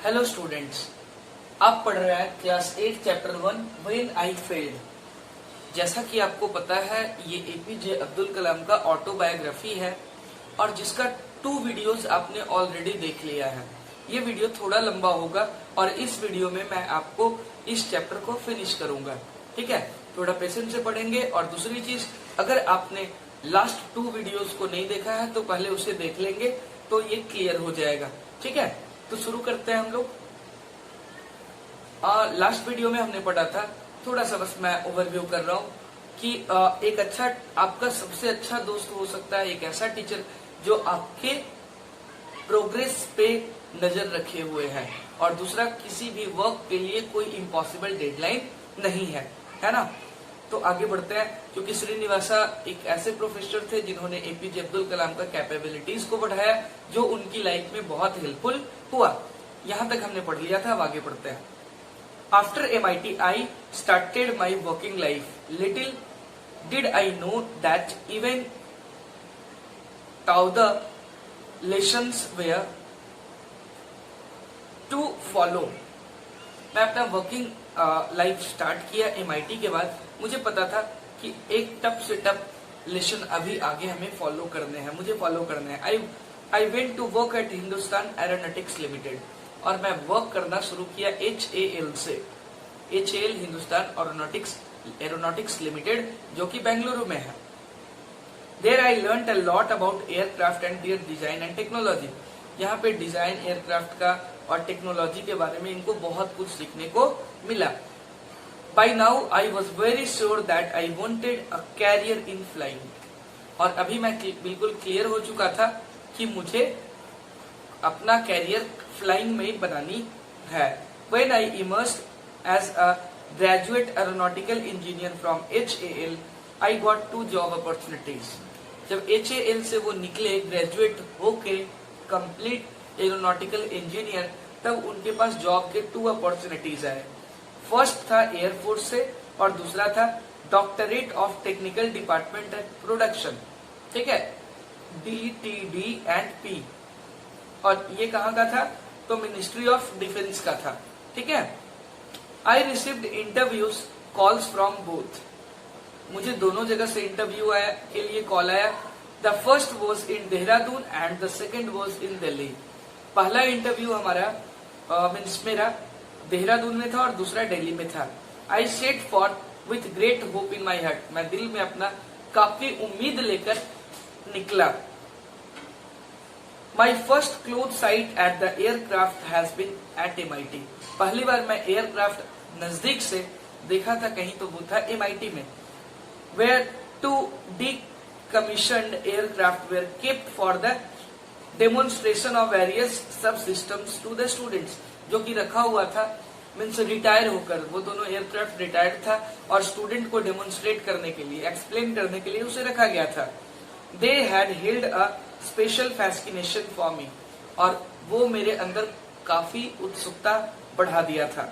Hello students, आप पढ़ रहे हैं class 8 chapter 1 when I failed. जैसा कि आपको पता है, ये एपीजे अब्दुल कलाम का ऑटोबायोग्राफी है और जिसका 2 वीडियोस आपने ऑलरेडी देख लिया है। ये वीडियो थोड़ा लंबा होगा और इस वीडियो में मैं आपको इस चैप्टर को फिनिश करूंगा। ठीक है, थोड़ा पेशेंस से पढ़ेंगे। और दूसरी चीज, अगर आपने लास्ट 2 वीडियोस को नहीं देखा है तो पहले उसे देख लेंगे तो ये क्लियर हो जाएगा। ठीक है, तो शुरू करते हैं हम लोग। लास्ट वीडियो में हमने पढ़ा था, थोड़ा सा बस मैं ओवरव्यू कर रहा हूँ कि एक अच्छा, आपका सबसे अच्छा दोस्त हो सकता है एक ऐसा टीचर जो आपके प्रोग्रेस पे नजर रखे हुए है, और दूसरा किसी भी वर्क के लिए कोई इम्पॉसिबल डेडलाइन नहीं है, है ना। तो आगे बढ़ते हैं, क्योंकि श्रीनिवासा एक ऐसे प्रोफेसर थे जिन्होंने एपीजे अब्दुल कलाम का कैपेबिलिटीज को बढ़ाया, जो उनकी लाइफ में बहुत हेल्पफुल हुआ। यहां तक हमने पढ़ लिया था, अब आगे बढ़ते हैं। After MIT I started my working life. Little did I know that even the lessons were to follow. मैं अपना वर्किंग लाइफ स्टार्ट किया MIT के बाद। मुझे पता था कि एक टफ से टफ लेसन अभी आगे हमें फॉलो करने हैं, मुझे फॉलो करने हैं। I went to work at Hindustan Aeronautics Limited, और मैं वर्क करना शुरू किया HAL से। HAL हिंदुस्तान एरोनॉटिक्स लिमिटेड, जो कि बेंगलुरु में है। There I learn a lot about aircraft and their design and technology. यहाँ पे डिजाइन एयरक्राफ्ट का और टेक्नोलॉजी के बारे में इनको बहुत कुछ सीखने को मिला। By now I was very sure that I wanted a career in flying। और अभी मैं बिल्कुल क्लियर हो चुका था कि मुझे अपना कैरियर फ्लाइंग में बनानी है। When I emerged as a graduate aeronautical engineer from HAL, I got 2 job opportunities। जब HAL से वो निकले ग्रेजुएट होके कंप्लीट एरोनॉटिकल इंजीनियर, तब उनके पास जॉब के 2 अपॉर्चुनिटीज आए। फर्स्ट था एयरफोर्स से और दूसरा था doctorate of technical department and production. ठीक है, DTD&P। और ये कहाँ का था? तो मिनिस्ट्री ऑफ डिफेंस का था। ठीक है, I received interviews calls from both. मुझे दोनों जगह से इंटरव्यू के लिए कॉल आया। The first was in Dehradun and the second was in Delhi. पहला इंटरव्यू हमारा मीन्स मेरा देहरादून में था और दूसरा दिल्ली में था। I set for with great hope in my heart. मैं दिल में अपना काफी उम्मीद लेकर निकला। My first close sight at the aircraft has been at MIT। पहली बार मैं एयरक्राफ्ट नजदीक से देखा था कहीं, तो वो था MIT में। Where 2 decommissioned aircraft were kept for the demonstration of various subsystems to the students। जो कि रखा हुआ था, मीन्स रिटायर होकर, वो दोनों एयरक्राफ्ट रिटायर्ड था और स्टूडेंट को डेमोन्स्ट्रेट करने के लिए, एक्सप्लेन करने के लिए उसे रखा गया था। They had healed a special fascination for me. और वो मेरे अंदर काफी उत्सुकता बढ़ा दिया था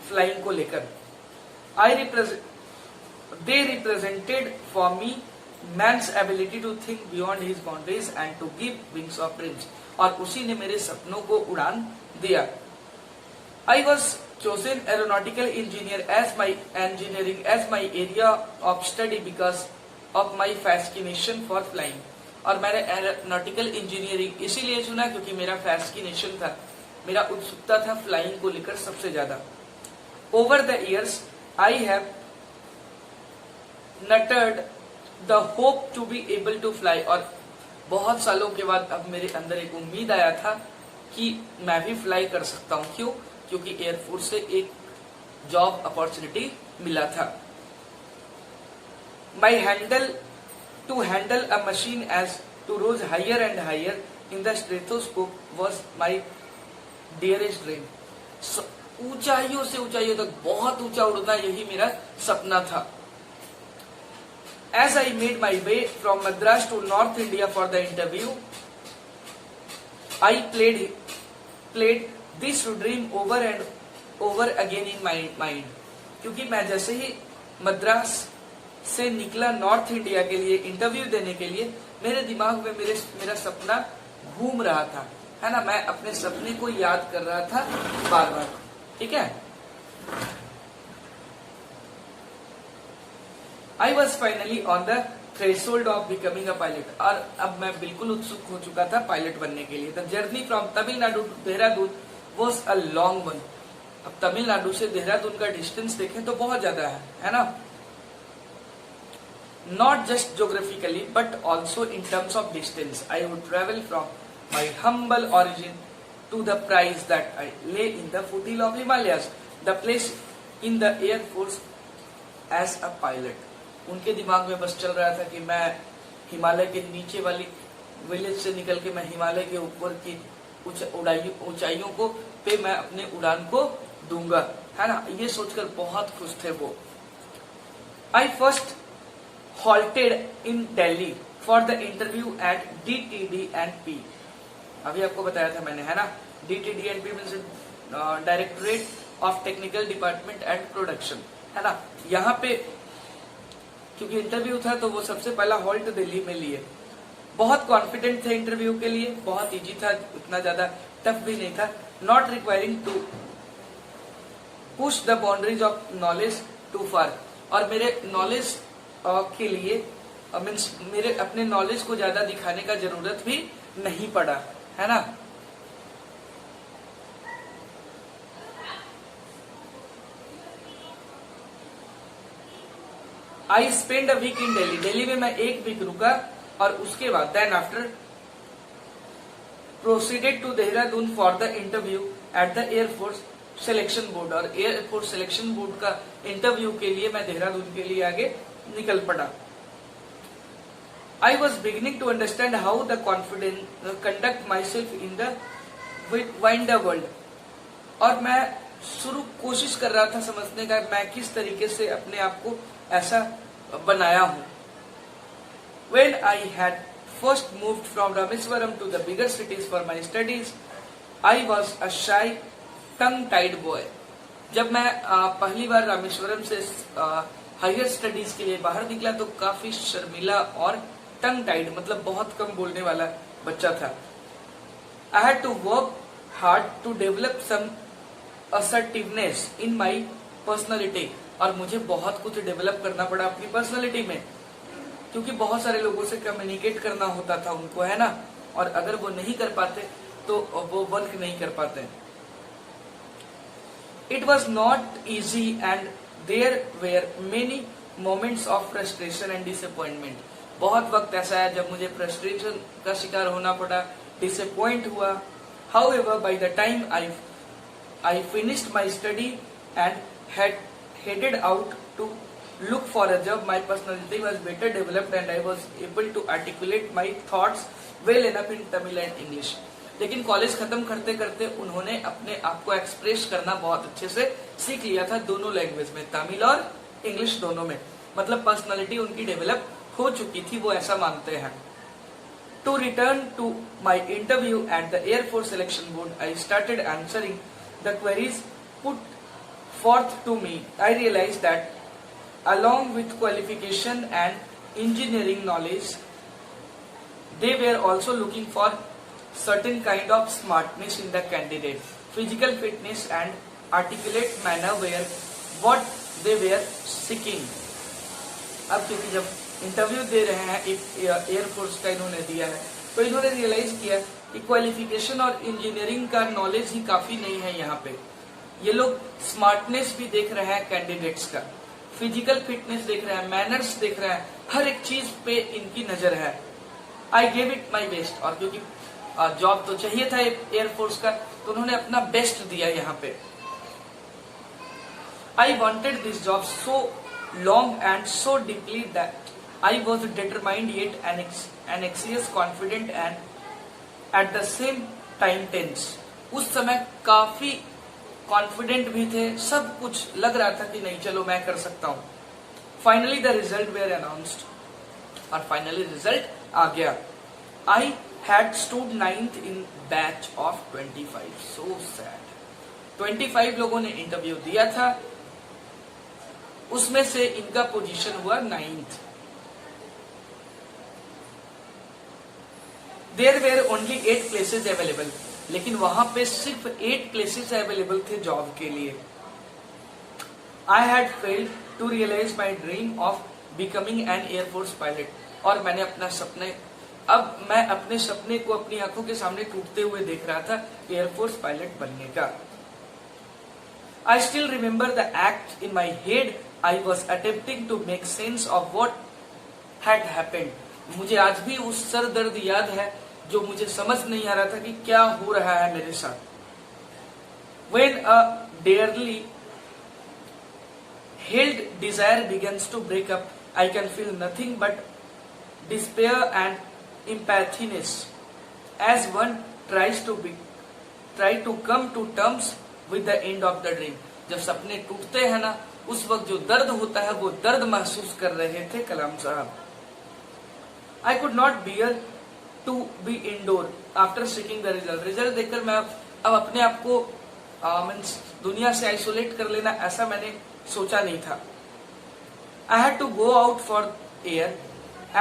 फ्लाइंग को लेकर। They represented for me man's ability to think beyond his boundaries and to give wings of dreams. और उसी ने मेरे सपनों को उड़ान दिया। I was chosen aeronautical engineer as my area of study because of my fascination for flying. और मैंने एरोनॉटिकल इंजीनियरिंग इसीलिए चुना क्योंकि मेरा फैसिनेशन था, मेरा उत्सुकता था फ्लाइंग को लेकर सबसे ज्यादा। Over the years I have nurtured the hope to be able to fly. और बहुत सालों के बाद अब मेरे अंदर एक उम्मीद आया था कि मैं भी फ्लाई कर सकता हूं। क्यों? क्योंकि एयरफोर्स से एक जॉब अपॉर्चुनिटी मिला था। My to handle a machine as to rose higher and higher in the stratosphere was my dearest dream. ऊंचाइयों से ऊंचाइयों तक बहुत ऊंचा उड़ना, यही मेरा सपना था। As I made my way from Madras to North India for the interview, I played this dream over and over again in my mind। क्योंकि मैं जैसे ही मद्रास से निकला नॉर्थ इंडिया के लिए इंटरव्यू देने के लिए, मेरे दिमाग में मेरा सपना घूम रहा था, है ना, मैं अपने सपने को याद कर रहा था बार बार। ठीक है, I was finally on the threshold of becoming a pilot, और अब मैं बिल्कुल उत्सुक हो चुका था पायलट बनने के लिए। The journey from Tamil Nadu to Dehradun was a long one. अब तमिलनाडु से देहरादून का डिस्टेंस देखें तो बहुत ज्यादा है ना। Not just geographically but also in terms of distance, I would travel from my humble origin to the prize that I lay in the foothill of Himalayas, the place in the Air Force as a pilot. उनके दिमाग में बस चल रहा था कि मैं हिमालय के नीचे वाली विलेज से निकल के मैं हिमालय के ऊपर की ऊंचाइयों को पे मैं अपने उड़ान को दूंगा, है ना। ये सोचकर बहुत खुश थे वो। I first halted in Delhi for the interview at DTD&P. अभी आपको बताया था मैंने, है ना। DTD&P means directorate of technical department and production, है ना। यहाँ पे क्योंकि इंटरव्यू था तो वो सबसे पहला हॉल्ट दिल्ली में लिए। बहुत कॉन्फिडेंट थे इंटरव्यू के लिए, बहुत इजी था, उतना ज्यादा टफ भी नहीं था। Not requiring to push the boundaries of knowledge too far, और मेरे नॉलेज के लिए मीन्स मेरे अपने नॉलेज को ज्यादा दिखाने का जरूरत भी नहीं पड़ा, है ना। I spend a week in Delhi, Delhi में मैं एक वीक रुका और उसके बाद then after proceeded to Dehradun for the interview at the air force selection board, और एयरफोर्स सिलेक्शन बोर्ड का इंटरव्यू के लिए मैं देहरादून के लिए आगे निकल पड़ा। I was beginning to understand how the confident conduct myself in the wider world, और मैं कोशिश कर रहा था समझने का मैं किस तरीके से अपने आप को ऐसा बनाया हूँ। When I had first moved from Rameswaram to the bigger cities for my studies, I was a shy, tongue-tied boy. जब मैं पहली बार रामेश्वरम से हायर स्टडीज के लिए बाहर निकला तो काफी शर्मिला और टंग टाइड मतलब बहुत कम बोलने वाला बच्चा था। I had to work hard to develop some assertiveness in my personality, और मुझे बहुत कुछ डेवलप करना पड़ा अपनी पर्सनालिटी में, क्योंकि बहुत सारे लोगों से कम्युनिकेट करना होता था उनको, है ना, और अगर वो नहीं कर पाते तो वो वर्क नहीं कर पाते। It was not easy and there were many moments of frustration and disappointment. बहुत वक्त ऐसा है जब मुझे फ्रस्ट्रेशन का शिकार होना पड़ा, डिसअपॉइंट हुआ। However, by the time I finished my study and had headed out to look for a job, my personality was better developed and I was able to articulate my thoughts well enough in Tamil and English. लेकिन college खत्म करते करते उन्होंने अपने आप को express करना बहुत अच्छे से सीख लिया था, दोनों लैंग्वेज में, तमिल और इंग्लिश दोनों में। मतलब पर्सनालिटी उनकी डेवलप हो चुकी थी, वो ऐसा मानते हैं। To return to my interview at the air force selection board, I started answering the queries put forth to me. I realized that along with qualification and engineering knowledge, they were also looking for certain kind of smartness in the candidate. Physical fitness and articulate manner were what they were seeking. अब क्योंकि जब interview दे रहे हैं एक air force का इन्होंने दिया है, तो इन्होंने रियलाइज किया कि क्वालिफिकेशन और इंजीनियरिंग का नॉलेज ही काफी नहीं है यहाँ पे। ये लोग स्मार्टनेस भी देख रहे हैं कैंडिडेट्स का, फिजिकल फिटनेस देख रहे हैं, मैनर्स देख रहे हैं, हर एक चीज पे इनकी नजर है। I gave it my best, और क्योंकि जॉब तो चाहिए था एयरफोर्स का, तो उन्होंने अपना बेस्ट दिया यहाँ पे। I wanted this job so long and so deeply that I was determined yet an anxious confident and at the same time tense. उस समय काफी कॉन्फिडेंट भी थे, सब कुछ लग रहा था कि नहीं चलो मैं कर सकता हूं। Finally the result were announced, और फाइनली रिजल्ट आ गया। I had stood 9th in batch of 25, so sad. 25 लोगों ने इंटरव्यू दिया था, उसमें से इनका पोजीशन हुआ 9th। There were only 8 places available, लेकिन वहां पे सिर्फ 8 प्लेसेस अवेलेबल थे जॉब के लिए। I had failed to realise my dream of becoming an air force pilot, और मैंने मैं अपने सपने को अपनी आंखों के सामने टूटते हुए देख रहा था एयरफोर्स पायलट बनने का। I still remember the act in my head. I was attempting to make sense of what had happened. मुझे आज भी उस सर दर्द याद है जो मुझे समझ नहीं आ रहा था कि क्या हो रहा है मेरे साथ। When a dearly held desire begins to break up, I can feel nothing but despair and empathiness as one tries to come to terms with the end of the dream. जब सपने टूटते हैं ना, उस वक्त जो दर्द होता है वो दर्द महसूस कर रहे थे कलाम साहब। I could not bear to be indoor after seeking the result. Result देखकर मैं अब अपने आप को दुनिया से आइसोलेट कर लेना, ऐसा मैंने सोचा नहीं था। I had to go out for air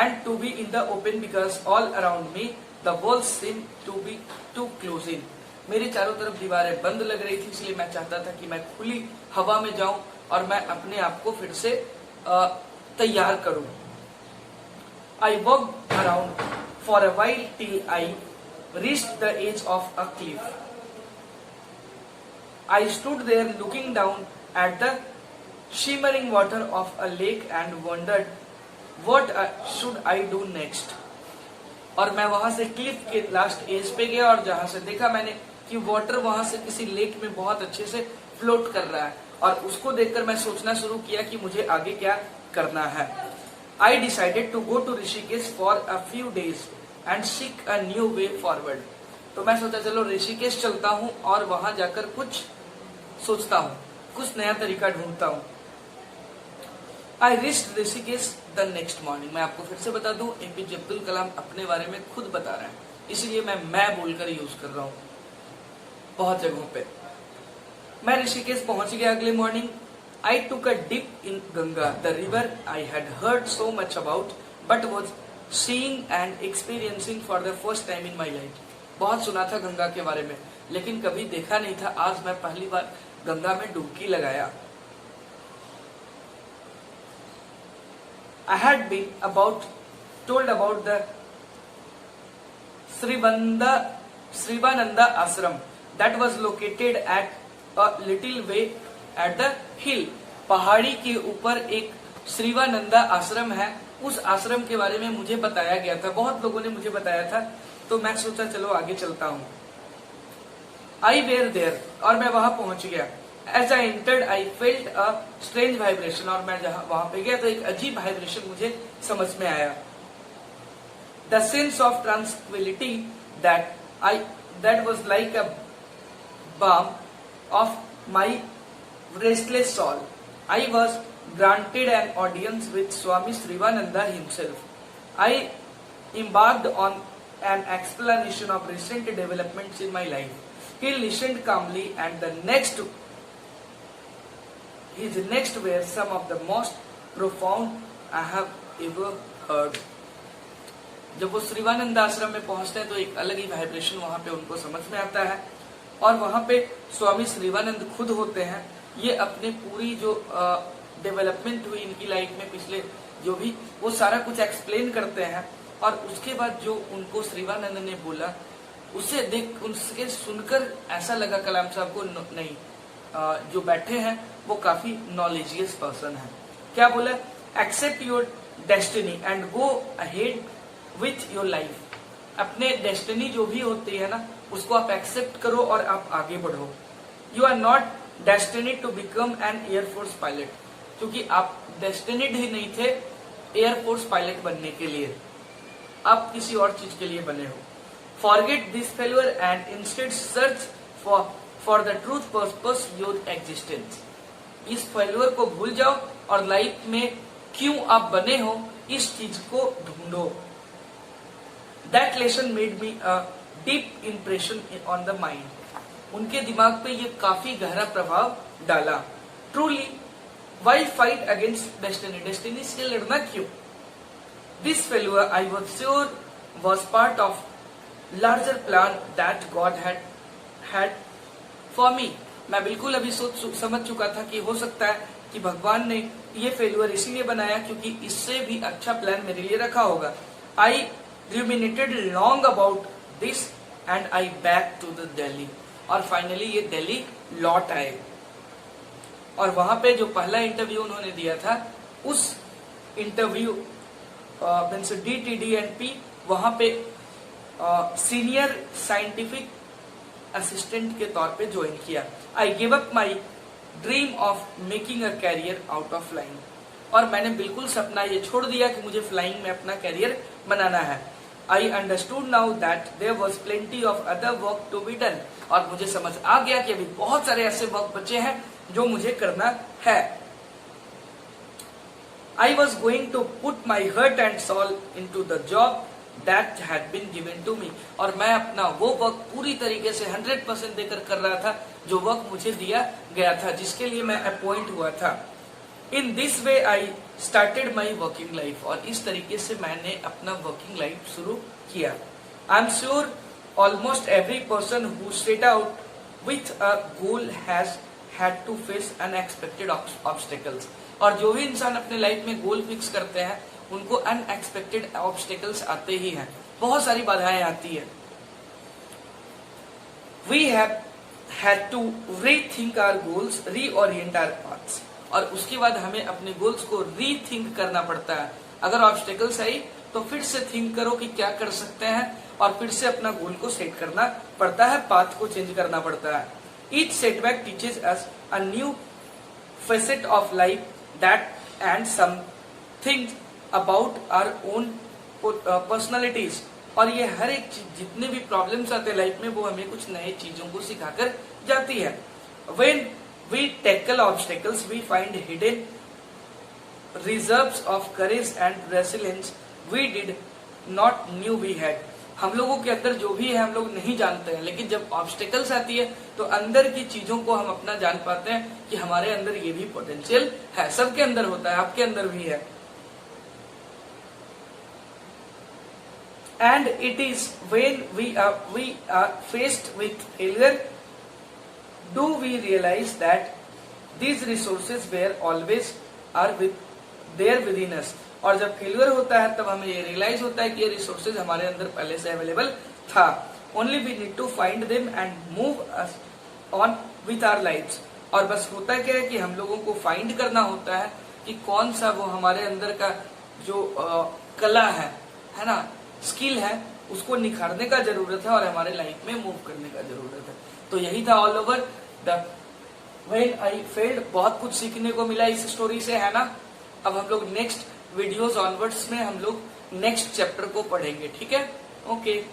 and to be in the open because all around me the walls seemed to be too close in. मेरी चारों तरफ दीवारें बंद लग रही थी, इसलिए मैं चाहता था कि मैं खुली हवा में जाऊं और मैं अपने आप को फिर से तैयार करूं। I walked around for a while till I reached the edge of a cliff. I stood there looking down at the shimmering water of a lake and wondered what should I do next. और मैं वहां से Cliff के last as पे गया और जहां से देखा मैंने कि वाटर वहां से किसी लेक में बहुत अच्छे से फ्लोट कर रहा है, और उसको देखकर मैं सोचना शुरू किया कि मुझे आगे क्या करना है। I decided to go to Rishikesh for a few days and seek a new way forward. तो मैं सोचा चलो ऋषिकेश चलता हूँ और वहां जाकर कुछ सोचता हूँ, कुछ नया तरीका ढूंढता हूँ। I reached Rishikesh the next morning. मैं आपको फिर से बता दूं, एपीजे अब्दुल कलाम अपने बारे में खुद बता रहा है, इसलिए मैं बोलकर यूज कर रहा हूँ बहुत जगहों पे। मैं ऋषिकेश पहुंच गया अगले morning. I took a dip in Ganga, the river I had heard so much about, but was seeing and experiencing for the first time in my life. बहुत सुना था गंगा के बारे में, लेकिन कभी देखा नहीं था। आज मैं पहली बार गंगा में डुबकी लगाया। I had been told about the Srivananda ashram that was located at a little way at the hill. पहाड़ी के ऊपर एक श्रीवानंदा आश्रम है, उस आश्रम के बारे में मुझे बताया गया था, बहुत लोगों ने मुझे बताया था, तो मैं सोचा चलो आगे चलता हूँ। I were there, और मैं वहां पहुंच गया। As I entered, I felt a strange vibration, और मैं जहां वहां पे गया तो एक अजीब वाइब्रेशन मुझे समझ में आया। The sense of tranquility that was like a balm of my restless soul. I was granted an audience with Swami Srivananda himself. I embarked on an explanation of recent developments in my life. He listened calmly, and his next were some of the most profound I have ever heard. जब वो श्रीवानंद आश्रम में पहुंचते हैं तो एक अलग ही vibration वहां पे उनको समझ में आता है, और वहां पे स्वामी श्रीवानंद खुद होते हैं। ये अपने पूरी जो डेवलपमेंट हुई इनकी लाइफ में पिछले जो भी, वो सारा कुछ एक्सप्लेन करते हैं, और उसके बाद जो उनको श्रीवानंद ने बोला उसके सुनकर ऐसा लगा कलाम साहब को नहीं, जो बैठे हैं वो काफी नॉलेजियस पर्सन है। क्या बोला? Accept your destiny and go ahead with your life. अपने डेस्टिनी जो भी होती है ना, उसको आप एक्सेप्ट करो और आप आगे बढ़ो। You are not destiny to become an air force pilot, क्योंकि आप डेस्टिनीड ही नहीं थे एयरफोर्स पायलट बनने के लिए, आप किसी और चीज के लिए बने हो। Forget this failure and instead search for the truth purpose your existence. इस फेल्यूर को भूल जाओ और लाइफ में क्यों आप बने हो इस चीज को ढूंढो। That lesson made me a deep impression on the mind. उनके दिमाग पे ये काफी गहरा प्रभाव डाला। Truly why fight against destiny, destiny से लड़ना क्यों? This failure I was sure was part of larger plan that God had had for me. मैं बिल्कुल अभी सोच समझ चुका था कि हो सकता है कि भगवान ने ये फेल्यूर इसीलिए बनाया क्योंकि इससे भी अच्छा प्लान मेरे लिए रखा होगा। I ruminated long about this and I back to the Delhi. और फाइनली ये दिल्ली लौट आए और वहां पे जो पहला इंटरव्यू उन्होंने दिया था उस इंटरव्यू मीन्स DTDNP वहां पे सीनियर साइंटिफिक असिस्टेंट के तौर पे ज्वाइन किया। I give up my dream of making a career out of flying. और मैंने बिल्कुल सपना ये छोड़ दिया कि मुझे फ्लाइंग में अपना कैरियर बनाना है। I understood now that there was plenty of other work to be done. और मुझे समझ आ गया कि अभी बहुत सारे ऐसे वर्क बचे हैं जो मुझे करना है। I was going to put my heart and soul into the job that had been given to me. और मैं अपना वो वर्क पूरी तरीके से 100% देकर कर रहा था जो वर्क मुझे दिया गया था, जिसके लिए मैं अपॉइंट हुआ था। In this way I started my working life. और इस तरीके से मैंने अपना वर्किंग लाइफ शुरू किया। I am sure almost every person who set out with a goal has had to face unexpected obstacles. और जो भी इंसान अपने लाइफ में गोल फिक्स करते हैं उनको अनएक्सपेक्टेड ऑब्स्टेकल्स आते ही हैं, बहुत सारी बाधाएं आती है। We have had to rethink our goals, reorient our paths. और उसके बाद हमें अपने गोल्स को रीथिंक करना पड़ता है। अगर ऑब्स्टेकल्स आई तो फिर से थिंक करो कि क्या कर सकते हैं और फिर से अपना गोल को सेट करना पड़ता है, पाथ को चेंज करना पड़ता है। Each setback teaches us a new facet of life that and something about our own personalities। और ये हर एक चीज जितने भी प्रॉब्लम्स आते हैं लाइफ में वो हमें कुछ नए चीजों को सिखाकर जाती है। When we tackle obstacles we find hidden reserves of courage and resilience we did not knew we had। हम लोगों के अंदर जो भी है हम लोग नहीं जानते हैं, लेकिन जब ऑब्स्टेकल्स आती है तो अंदर की चीजों को हम अपना जान पाते हैं कि हमारे अंदर ये भी पोटेंशियल है। सबके अंदर होता है, आपके अंदर भी है। And it is when we are faced with failure do we realise that these resources were always are with there within us. और जब फेलियर होता है तब हमें ये रियलाइज होता है कि ये रिसोर्सेज हमारे अंदर पहले से अवेलेबल था। Only we need to find them and move us on with our lives. और बस होता क्या है कि हम लोगों को फाइंड करना होता है कि कौन सा वो हमारे अंदर का जो कला है ना, स्किल है, उसको निखारने का जरूरत है और हमारे लाइफ में मूव करने का जरूरत है। तो यही था all over the when I failed. बहुत कुछ सीखने को मिला इस स्टोरी से, है ना। अब हम लोग नेक्स्ट वीडियोस ऑनवर्ड्स में हम लोग नेक्स्ट चैप्टर को पढ़ेंगे, ठीक है। ओके।